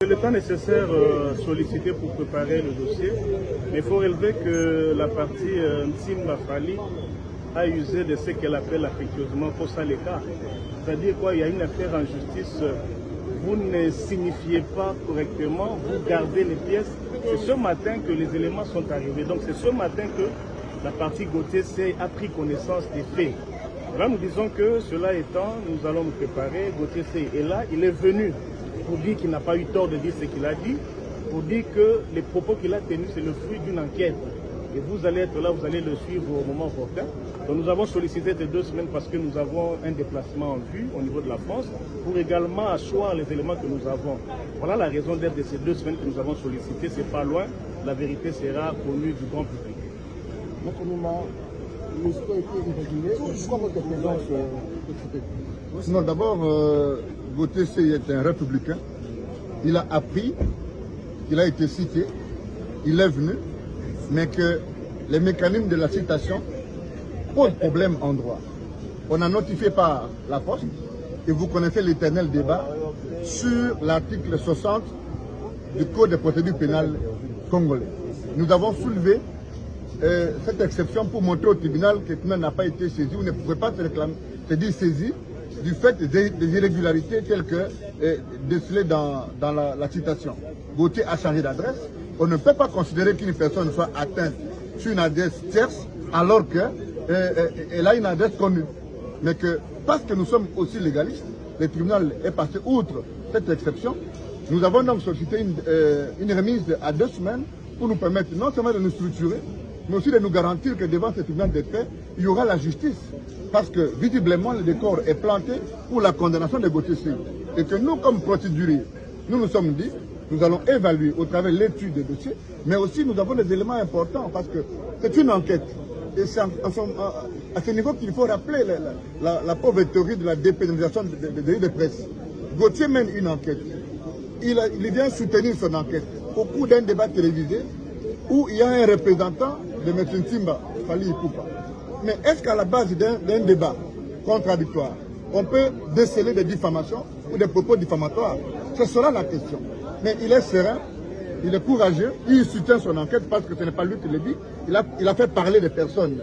Le temps nécessaire sollicité pour préparer le dossier, mais il faut relever que la partie Ntimba Fally a usé de ce qu'elle appelle affectueusement Kosa Leka. C'est-à-dire quoi, il y a une affaire en justice, vous ne signifiez pas correctement, vous gardez les pièces. C'est ce matin que les éléments sont arrivés. Donc c'est ce matin que la partie Gauthier a pris connaissance des faits. Là nous disons que cela étant, nous allons nous préparer. Gauthier est là, il est venu pour dire qu'il n'a pas eu tort de dire ce qu'il a dit, pour dire que les propos qu'il a tenus, c'est le fruit d'une enquête. Et vous allez être là, vous allez le suivre au moment opportun. Donc nous avons sollicité ces 2 semaines parce que nous avons un déplacement en vue au niveau de la France pour également asseoir les éléments que nous avons. Voilà la raison d'être de ces 2 semaines que nous avons sollicité. C'est pas loin, la vérité sera connue du grand public. Pourquoi votre présence Non, d'abord, Gauthier est un républicain. Il a appris, il a été cité, il est venu, mais que les mécanismes de la citation posent problème en droit. On a notifié par la Poste, et vous connaissez l'éternel débat sur l'article 60 du Code de procédure pénale congolais. Nous avons soulevé cette exception pour montrer au tribunal que le tribunal n'a pas été saisi ou ne pouvait pas se dire saisi du fait des irrégularités telles que décelées dans la citation. Gauthier a changé d'adresse. On ne peut pas considérer qu'une personne soit atteinte sur une adresse tierce alors qu'elle a une adresse connue. Mais que parce que nous sommes aussi légalistes, le tribunal est passé outre cette exception. Nous avons donc sollicité une remise à 2 semaines pour nous permettre non seulement de nous structurer, mais aussi de nous garantir que devant ce tribunal des faits, il y aura la justice. Parce que visiblement, le décor est planté pour la condamnation de Gauthier. Et que nous, comme procéduriers, nous nous sommes dit, nous allons évaluer au travers de l'étude des dossiers, mais aussi nous avons des éléments importants parce que c'est une enquête. Et c'est à ce niveau qu'il faut rappeler la pauvre théorie de la dépénalisation des délits de presse. Gauthier mène une enquête. Il vient soutenir son enquête au cours d'un débat télévisé où il y a un représentant de M. Ntimba Fally Ipupa. Mais est-ce qu'à la base d'un débat contradictoire, on peut déceler des diffamations ou des propos diffamatoires? Ce sera la question. Mais il est serein, il est courageux, il soutient son enquête parce que ce n'est pas lui qui le dit. Il a fait parler des personnes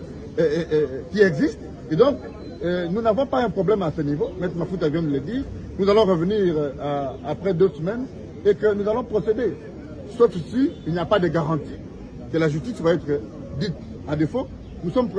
qui existent. Et donc, nous n'avons pas un problème à ce niveau. M. Mafouta vient de le dire. Nous allons revenir après 2 semaines et que nous allons procéder. Sauf si il n'y a pas de garantie que la justice va être dite. À défaut, nous sommes